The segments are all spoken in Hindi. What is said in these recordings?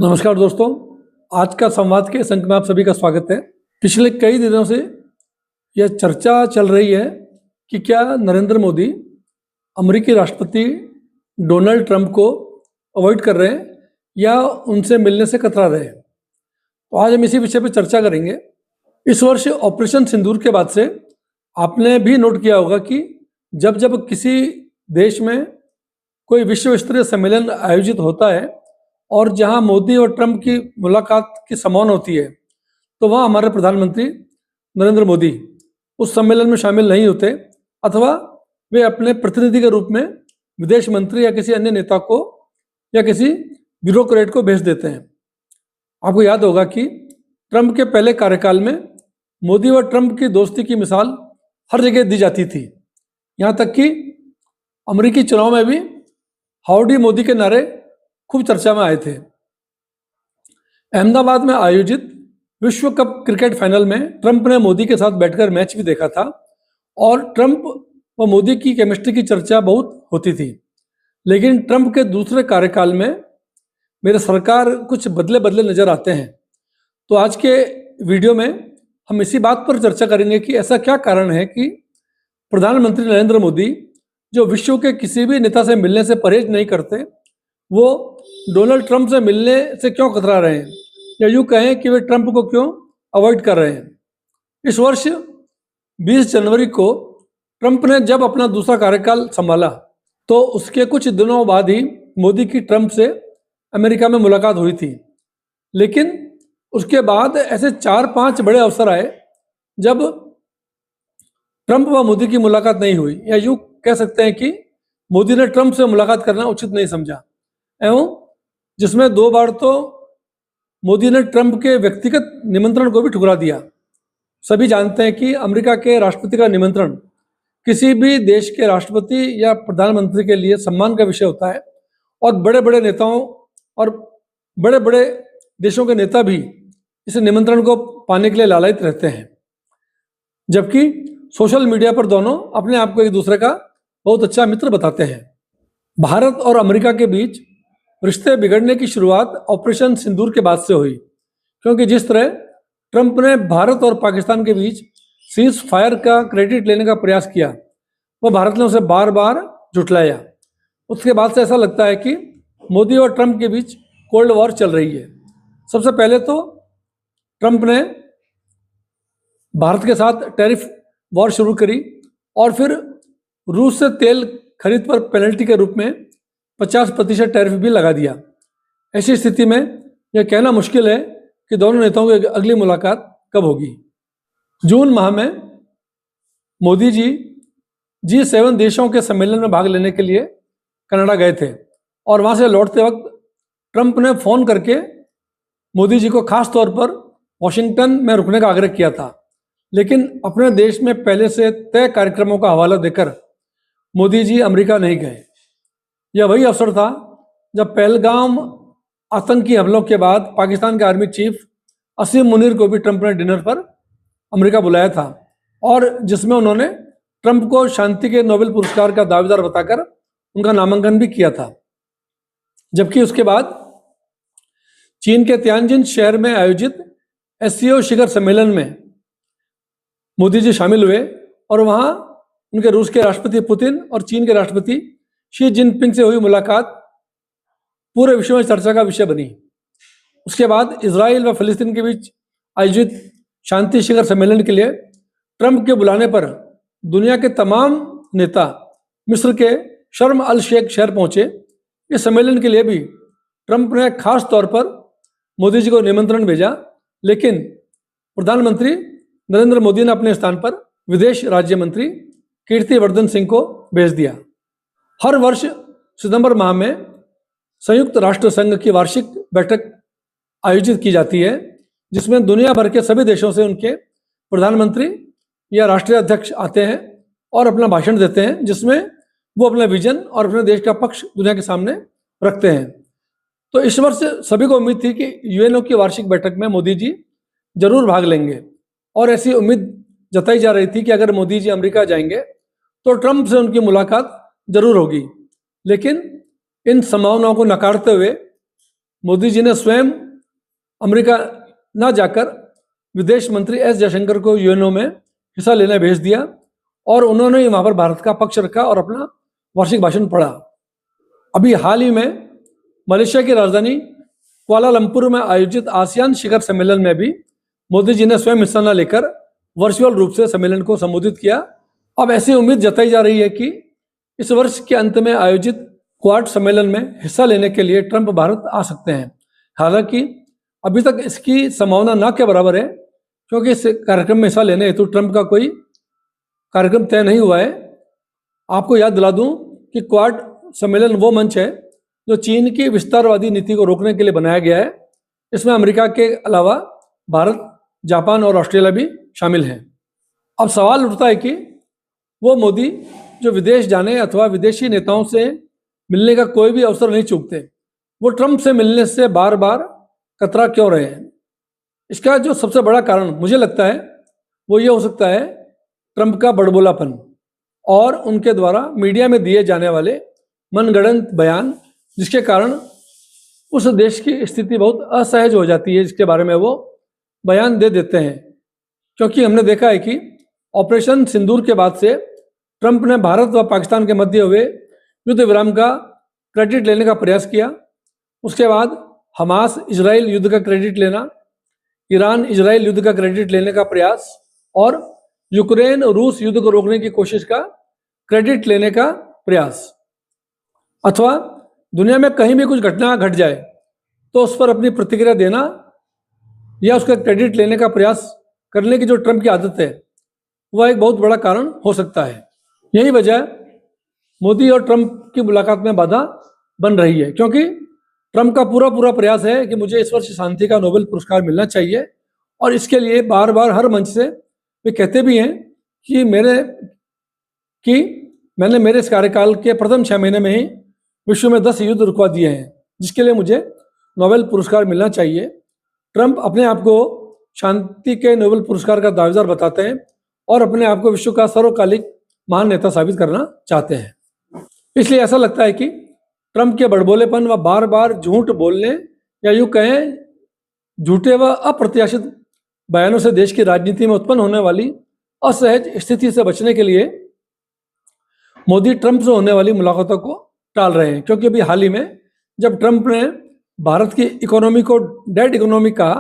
नमस्कार दोस्तों, आज का संवाद के इस अंक में आप सभी का स्वागत है। पिछले कई दिनों से यह चर्चा चल रही है कि क्या नरेंद्र मोदी अमेरिकी राष्ट्रपति डोनाल्ड ट्रंप को अवॉइड कर रहे हैं या उनसे मिलने से कतरा रहे हैं। तो आज हम इसी विषय पर चर्चा करेंगे। इस वर्ष ऑपरेशन सिंदूर के बाद से आपने भी नोट किया होगा कि जब जब किसी देश में कोई विश्व स्तरीय सम्मेलन आयोजित होता है और जहां मोदी और ट्रंप की मुलाकात की संभावना होती है, तो वहां हमारे प्रधानमंत्री नरेंद्र मोदी उस सम्मेलन में शामिल नहीं होते अथवा वे अपने प्रतिनिधि के रूप में विदेश मंत्री या किसी अन्य नेता को या किसी ब्यूरोक्रेट को भेज देते हैं। आपको याद होगा कि ट्रंप के पहले कार्यकाल में मोदी और ट्रंप की दोस्ती की मिसाल हर जगह दी जाती थी। यहाँ तक कि अमेरिकी चुनाव में भी हाउडी मोदी के नारे खूब चर्चा में आए थे। अहमदाबाद में आयोजित विश्व कप क्रिकेट फाइनल में ट्रंप ने मोदी के साथ बैठकर मैच भी देखा था और ट्रंप व मोदी की केमिस्ट्री की चर्चा बहुत होती थी। लेकिन ट्रंप के दूसरे कार्यकाल में मेरे सरकार कुछ बदले बदले नजर आते हैं। तो आज के वीडियो में हम इसी बात पर चर्चा करेंगे कि ऐसा क्या कारण है कि प्रधानमंत्री नरेंद्र मोदी, जो विश्व के किसी भी नेता से मिलने से परहेज नहीं करते, वो डोनाल्ड ट्रंप से मिलने से क्यों कतरा रहे हैं, या यूँ कहें कि वे ट्रंप को क्यों अवॉइड कर रहे हैं। इस वर्ष 20 जनवरी को ट्रंप ने जब अपना दूसरा कार्यकाल संभाला तो उसके कुछ दिनों बाद ही मोदी की ट्रंप से अमेरिका में मुलाकात हुई थी। लेकिन उसके बाद ऐसे 4-5 बड़े अवसर आए जब ट्रंप व मोदी की मुलाकात नहीं हुई, या यूँ कह सकते हैं कि मोदी ने ट्रंप से मुलाकात करना उचित नहीं समझा, एवं जिसमें 2 बार तो मोदी ने ट्रंप के व्यक्तिगत निमंत्रण को भी ठुकरा दिया। सभी जानते हैं कि अमेरिका के राष्ट्रपति का निमंत्रण किसी भी देश के राष्ट्रपति या प्रधानमंत्री के लिए सम्मान का विषय होता है और बड़े बड़े नेताओं और बड़े बड़े देशों के नेता भी इस निमंत्रण को पाने के लिए लालायित रहते हैं। जबकि सोशल मीडिया पर दोनों अपने आप को एक दूसरे का बहुत अच्छा मित्र बताते हैं। भारत और अमेरिका के बीच रिश्ते बिगड़ने की शुरुआत ऑपरेशन सिंदूर के बाद से हुई, क्योंकि जिस तरह ट्रंप ने भारत और पाकिस्तान के बीच सीज फायर का क्रेडिट लेने का प्रयास किया, वह भारत ने उसे बार बार झुठलाया। उसके बाद से ऐसा लगता है कि मोदी और ट्रंप के बीच कोल्ड वॉर चल रही है। सबसे पहले तो ट्रंप ने भारत के साथ टैरिफ वॉर शुरू करी और फिर रूस से तेल खरीद पर पेनल्टी के रूप में 50% टैरिफ भी लगा दिया। ऐसी स्थिति में यह कहना मुश्किल है कि दोनों नेताओं की अगली मुलाकात कब होगी। जून माह में मोदी जी G7 देशों के सम्मेलन में भाग लेने के लिए कनाडा गए थे और वहां से लौटते वक्त ट्रंप ने फ़ोन करके मोदी जी को खास तौर पर वॉशिंगटन में रुकने का आग्रह किया था। लेकिन अपने देश में पहले से तय कार्यक्रमों का हवाला देकर मोदी जी अमेरिका नहीं गए। यह वही अवसर था जब पहलगाम आतंकी हमलों के बाद पाकिस्तान के आर्मी चीफ असीम मुनीर को भी ट्रंप ने डिनर पर अमेरिका बुलाया था और जिसमें उन्होंने ट्रंप को शांति के नोबेल पुरस्कार का दावेदार बताकर उनका नामांकन भी किया था। जबकि उसके बाद चीन के तियानजिन शहर में आयोजित SCO शिखर सम्मेलन में मोदी जी शामिल हुए और वहां उनके रूस के राष्ट्रपति पुतिन और चीन के राष्ट्रपति शी जिनपिंग से हुई मुलाकात पूरे विश्व में चर्चा का विषय बनी। उसके बाद इजराइल व फिलिस्तीन के बीच आयोजित शांति शिखर सम्मेलन के लिए ट्रंप के बुलाने पर दुनिया के तमाम नेता मिस्र के शर्म अल शेख शहर पहुंचे। इस सम्मेलन के लिए भी ट्रंप ने खास तौर पर मोदी जी को निमंत्रण भेजा, लेकिन प्रधानमंत्री नरेंद्र मोदी ने अपने स्थान पर विदेश राज्य मंत्री कीर्तिवर्धन सिंह को भेज दिया। हर वर्ष सितंबर माह में संयुक्त राष्ट्र संघ की वार्षिक बैठक आयोजित की जाती है, जिसमें दुनिया भर के सभी देशों से उनके प्रधानमंत्री या राष्ट्रीय अध्यक्ष आते हैं और अपना भाषण देते हैं, जिसमें वो अपना विजन और अपने देश का पक्ष दुनिया के सामने रखते हैं। तो इस वर्ष सभी को उम्मीद थी कि UNO की वार्षिक बैठक में मोदी जी जरूर भाग लेंगे और ऐसी उम्मीद जताई जा रही थी कि अगर मोदी जी अमेरिका जाएंगे तो ट्रंप से उनकी मुलाकात जरूर होगी। लेकिन इन संभावनाओं को नकारते हुए मोदी जी ने स्वयं अमेरिका न जाकर विदेश मंत्री एस जयशंकर को यूएनओ में हिस्सा लेने भेज दिया और उन्होंने वहाँ पर भारत का पक्ष रखा और अपना वार्षिक भाषण पढ़ा। अभी हाल ही में मलेशिया की राजधानी कुआलालंपुर में आयोजित आसियान शिखर सम्मेलन में भी मोदी जी ने स्वयं हिस्सा न लेकर वर्चुअल रूप से सम्मेलन को संबोधित किया। अब ऐसी उम्मीद जताई जा रही है कि इस वर्ष के अंत में आयोजित क्वाड सम्मेलन में हिस्सा लेने के लिए ट्रंप भारत आ सकते हैं। हालांकि अभी तक इसकी संभावना न के बराबर है, क्योंकि इस कार्यक्रम में हिस्सा लेने हेतु ट्रंप का कोई कार्यक्रम तय नहीं हुआ है। आपको याद दिला दूं कि क्वाड सम्मेलन वो मंच है जो चीन की विस्तारवादी नीति को रोकने के लिए बनाया गया है। इसमें अमेरिका के अलावा भारत, जापान और ऑस्ट्रेलिया भी शामिल हैं। अब सवाल उठता है कि वो मोदी जो विदेश जाने अथवा विदेशी नेताओं से मिलने का कोई भी अवसर नहीं चूकते, वो ट्रंप से मिलने से बार बार कतरा क्यों रहे हैं? इसका जो सबसे बड़ा कारण मुझे लगता है वो ये हो सकता है ट्रंप का बड़बोलापन और उनके द्वारा मीडिया में दिए जाने वाले मनगढ़ंत बयान, जिसके कारण उस देश की स्थिति बहुत असहज हो जाती है, जिसके बारे में वो बयान दे देते हैं। क्योंकि हमने देखा है कि ऑपरेशन सिंदूर के बाद से ट्रंप ने भारत व पाकिस्तान के मध्य हुए युद्ध विराम का क्रेडिट लेने का प्रयास किया। उसके बाद हमास इजराइल युद्ध का क्रेडिट लेना, ईरान इजराइल युद्ध का क्रेडिट लेने का प्रयास और यूक्रेन रूस युद्ध को रोकने की कोशिश का क्रेडिट लेने का प्रयास, अथवा दुनिया में कहीं भी कुछ घटना घट जाए तो उस पर अपनी प्रतिक्रिया देना या उसका क्रेडिट लेने का प्रयास करने की जो ट्रंप की आदत है, वह एक बहुत बड़ा कारण हो सकता है। यही वजह मोदी और ट्रंप की मुलाकात में बाधा बन रही है, क्योंकि ट्रंप का पूरा प्रयास है कि मुझे इस वर्ष शांति का नोबेल पुरस्कार मिलना चाहिए और इसके लिए बार बार हर मंच से वे कहते भी हैं कि मैंने मेरे इस कार्यकाल के प्रथम 6 महीने में ही विश्व में 10 युद्ध रुकवा दिए हैं, जिसके लिए मुझे नोबेल पुरस्कार मिलना चाहिए। ट्रंप अपने आप को शांति के नोबेल पुरस्कार का दावेदार बताते हैं और अपने आप को विश्व का सर्वकालिक महान नेता साबित करना चाहते हैं। इसलिए ऐसा लगता है कि ट्रंप के बड़बोलेपन व बार बार झूठ बोलने या यूँ कहें झूठे व अप्रत्याशित बयानों से देश की राजनीति में उत्पन्न होने वाली असहज स्थिति से बचने के लिए मोदी ट्रंप से होने वाली मुलाकातों को टाल रहे हैं। क्योंकि अभी हाल ही में जब ट्रंप ने भारत की इकोनॉमी को डेड इकोनॉमी कहा,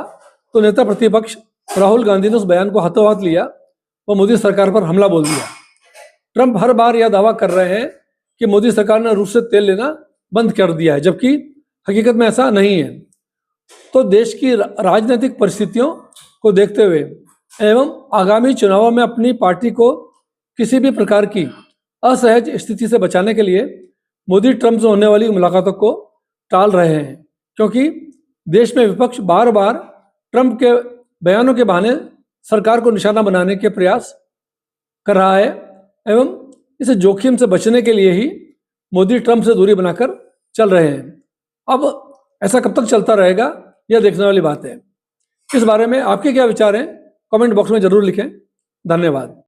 तो नेता प्रतिपक्ष राहुल गांधी ने उस बयान को हाथों हाथ लिया और मोदी सरकार पर हमला बोल दिया। ट्रंप हर बार यह दावा कर रहे हैं कि मोदी सरकार ने रूस से तेल लेना बंद कर दिया है, जबकि हकीकत में ऐसा नहीं है। तो देश की राजनीतिक परिस्थितियों को देखते हुए एवं आगामी चुनावों में अपनी पार्टी को किसी भी प्रकार की असहज स्थिति से बचाने के लिए मोदी ट्रंप से होने वाली मुलाकातों को टाल रहे हैं, क्योंकि देश में विपक्ष बार बार ट्रंप के बयानों के बहाने सरकार को निशाना बनाने के प्रयास कर रहा है एवं इस जोखिम से बचने के लिए ही मोदी ट्रंप से दूरी बनाकर चल रहे हैं। अब ऐसा कब तक चलता रहेगा, यह देखने वाली बात है। इस बारे में आपके क्या विचार हैं, कमेंट बॉक्स में जरूर लिखें। धन्यवाद।